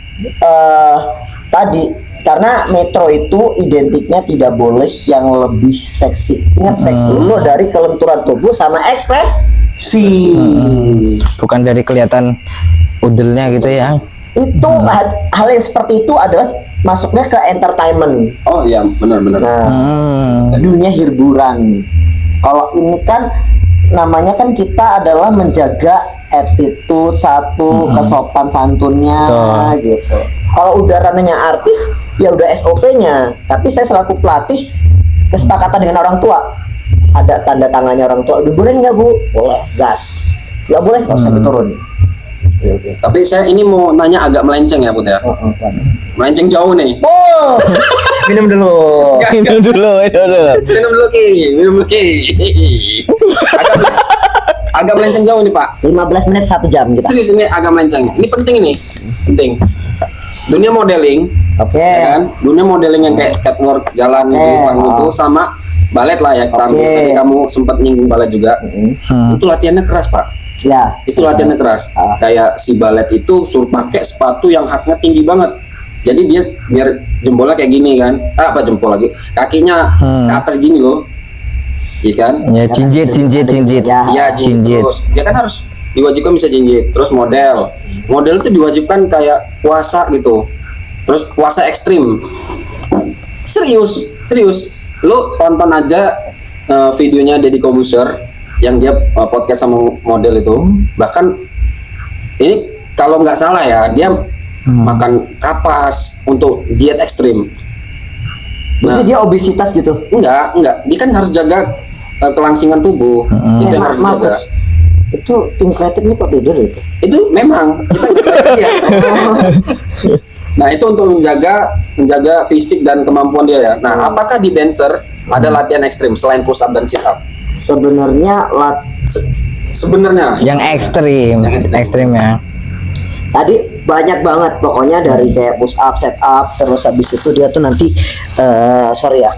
tadi karena metro itu identiknya tidak boleh yang lebih seksi. Ingat seksi itu dari kelenturan tubuh sama ekspresi. Bukan dari kelihatan udelnya gitu ya? Itu hal yang seperti itu adalah masuknya ke entertainment. Oh iya, benar. Nah, Hmm. dunia hiburan. Kalau ini kan namanya kan kita adalah menjaga attitude satu, kesopan santunnya gitu. Kalau udah ranahnya artis, ya udah SOP-nya. Tapi saya selaku pelatih kesepakatan dengan orang tua. Ada tanda tangannya orang tua. Udah boleh nggak Bu? Boleh, gas. Nggak boleh, nggak usah diturun. Gitu. Tapi saya ini mau nanya agak melenceng ya Put ya. Melenceng jauh nih. Oh, minum dulu. Itu dulu. Minum dulu Ki. Agak melenceng jauh nih Pak. 15 menit 1 jam kita. Serius ini agak melenceng. Ini penting ini. Penting. Dunia modeling, Oke. ya kan? Dunia modeling yang kayak catwalk jalan di panggung itu sama balet lah ya. Tadi kamu sempat nyinggung balet juga. Itu latihannya keras Pak. Ya. Itu latihannya keras. Kayak si balet itu suruh pakai sepatu yang haknya tinggi banget. Jadi dia biar jempolnya kayak gini kan. Apa jempol lagi? Kakinya ke atas gini loh. Iya kan? Ya, jinjit. Ya. Iya, Jinjit. terus dia kan harus diwajibkan bisa jinjit. Terus model itu diwajibkan kayak puasa gitu. Terus puasa ekstrim. Serius. Lu tonton aja videonya Deddy Corbuzier yang dia podcast sama model itu. Bahkan ini kalau nggak salah ya, dia makan kapas untuk diet ekstrim. Berarti dia obesitas gitu? Enggak. Dia kan harus jaga kelangsingan tubuh. Itu yang harus dijaga. Itu tim kreatif ini kok tidur itu? Itu memang kita nggak lihat. Nah, itu untuk menjaga fisik dan kemampuan dia ya. Nah, apakah di dancer ada latihan ekstrim selain push up dan sit up? Sebenarnya Sebenarnya Yang ekstrim ya. tadi banyak banget pokoknya dari kayak push up, set up, terus habis itu dia tuh nanti sorry ya.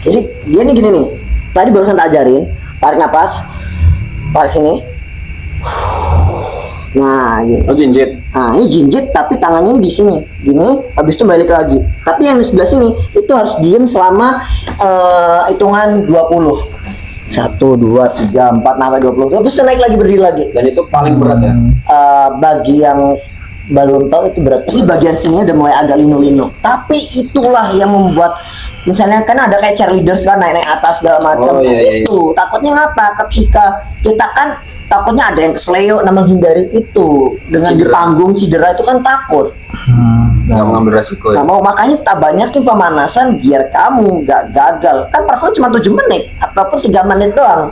Jadi dia nih gini nih. Tadi barusan tak ajarin, tarik napas, tarik sini. Nah, gini. Oh, jinjit. Nah, ini jinjit tapi tangannya di sini. Gini, habis itu balik lagi. Tapi yang di sebelah sini itu harus diem selama hitungan 20. 1, 2, 3, 4 sampai 20. Habis itu naik lagi, berdiri lagi. Dan itu paling berat ya. Bagi yang belum tahu itu berat. Pasti bagian sini udah mulai agak linu-linu. Tapi itulah yang membuat, misalnya kan ada kayak cheerleaders kan naik-naik atas segala macam. Oh, iya. Itu takutnya ngapa? Ketika kita kan takutnya ada yang kesleo, nah menghindari itu dengan di Cedera. panggung cedera itu kan takut. Nggak mau ngambil resiko ya. Nah, mau makanya tak banyakin pemanasan biar kamu nggak gagal. Kan perform cuma 7 menit ataupun 3 menit doang.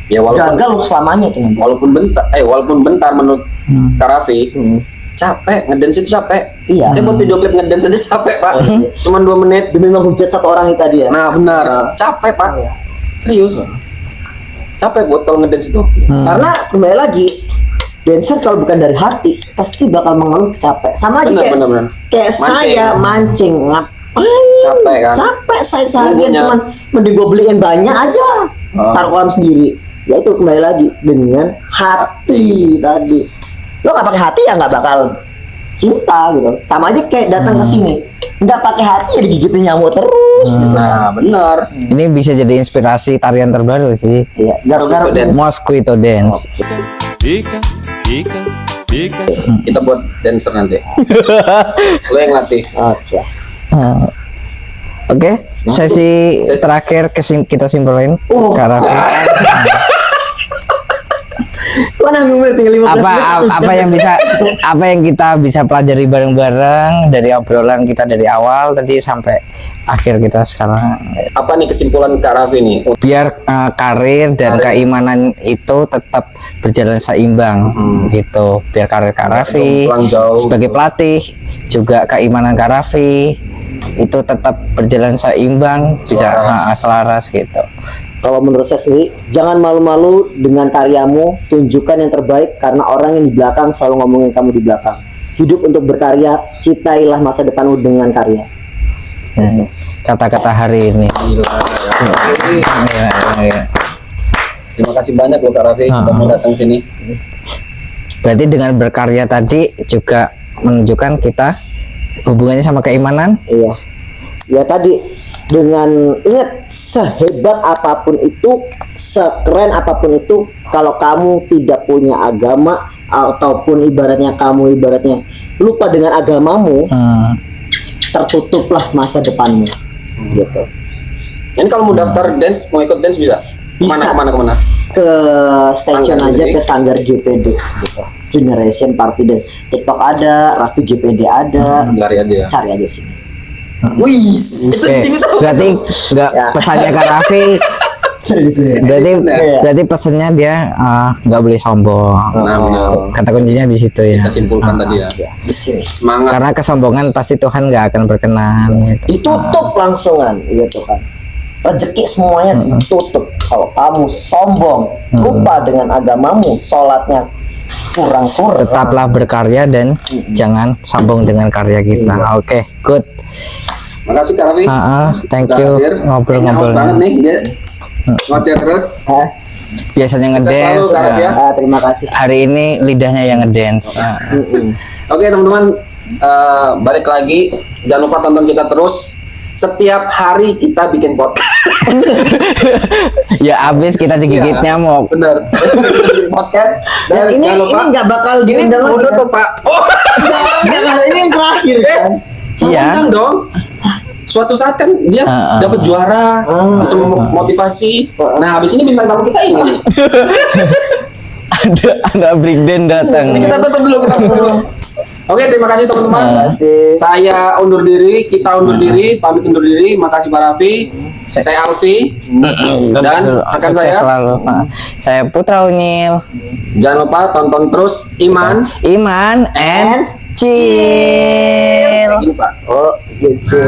Ya Gagal untuk selamanya itu. walaupun bentar menurut Kak Raffi, capek ngedance itu capek. Iya. Saya buat video klip ngedance aja capek, Pak. Cuman 2 menit. Demi menghujat satu orang itu tadi ya. Nah, benar. Capek, Pak. Serius. Capek buat kalau ngedance itu. Karena kembali lagi, dancer kalau bukan dari hati pasti bakal mengeluh capek. Sama aja Bener. kayak Mancing. saya mancing, ngapain? Capek kan? Capek saya seharian Punya. cuman mending gue beliin banyak aja. Taruh kolam sendiri. Ya itu kembali lagi dengan hati tadi. Lo nggak pakai hati ya nggak bakal cinta gitu. Sama aja kayak datang ke sini nggak pakai hati ya digigitin nyamuk terus. Gitu. Nah, benar. Ini bisa jadi inspirasi tarian terbaru sih. Iya, garuk-garuk Mosquito dance. Pika, pika, pika. Kita buat dancer nanti. Lo yang latih. Oke. Oke, sesi terakhir kita simpulin Kak Raffi. Kok nanggung tinggal 15 menit? apa yang kita bisa pelajari bareng-bareng dari obrolan kita dari awal tadi sampai akhir kita sekarang. Apa nih kesimpulan Kak Raffi nih? Biar karir dan keimanan itu tetap berjalan seimbang gitu. Biar karir Kak Raffi jomplang jauh. sebagai pelatih, juga keimanan Kak Raffi itu tetap berjalan seimbang, bisa selaras gitu. Kalau menurut saya sendiri, jangan malu-malu dengan karyamu, tunjukkan yang terbaik karena orang yang di belakang selalu ngomongin kamu di belakang. Hidup untuk berkarya, ciptailah masa depanmu dengan karya. Kata-kata hari ini. Gila, ya. Iya. Terima kasih banyak loh Kak Raffi udah mau datang sini. Berarti dengan berkarya tadi juga menunjukkan kita hubungannya sama keimanan. Iya. Ya tadi dengan ingat sehebat apapun itu, sekeren apapun itu, kalau kamu tidak punya agama ataupun ibaratnya lupa dengan agamamu, tertutuplah masa depanmu. Gitu. Ini kalau mau daftar dance, mau ikut dance bisa? Bisa. Kemana? Ke station Sanggar aja, GPD. ke Sanggar GPD gitu. Generation Party Dance. TikTok ada, Raffi GPD ada. Cari aja ya. Cari aja sini. Wih, Oke, berarti nggak pesannya Kak Raffi. Cari di sini. Berarti pesannya dia nggak boleh sombong. Nah, benar. Kata kuncinya di situ ya. Kita simpulkan tadi ya. Di sini. Semangat. Karena kesombongan pasti Tuhan nggak akan berkenan. Gitu. Ditutup langsungan gitu kan. Rezeki semuanya ditutup. Kalau kamu sombong, lupa dengan agamamu, sholatnya kurang. Tetaplah berkarya dan jangan sombong dengan karya kita. Oke, good. Makasih Kak Raffi. Thank Udah you hadir. ngobrol-ngobrolnya. Banget nih dia. Ngoceh terus. Biasanya Sukses ngedance. selalu, Kak Raffi, ya. Terima kasih. Hari ini lidahnya yang ngedance. Oke teman-teman, balik lagi. Jangan lupa tonton kita terus. Setiap hari kita bikin podcast. Ya abis kita digigit nyamuk. Bener. Podcast dan ini jangan lupa nggak bakal ini diundang lagi udah kan? tuh Pak. Oh, Jangan, ini yang terakhir kan. Iya. undang dong. Suatu saat kan dia dapat juara, bisa memotivasi. Nah, habis ini bintang tamu kita ini. nih. ada breakdance datang. Ini kita tutup dulu, Oke, terima kasih teman-teman. Terima kasih. Saya undur diri, kita undur diri, pamit undur diri. Makasih Pak Raffi. Saya Alfi. Dan akan Sukses saya. selalu, Pak. Saya Putra Unyil. Jangan lupa tonton terus Iman. Iman and Chill. Kayak gini, Pak. Oh, gitu.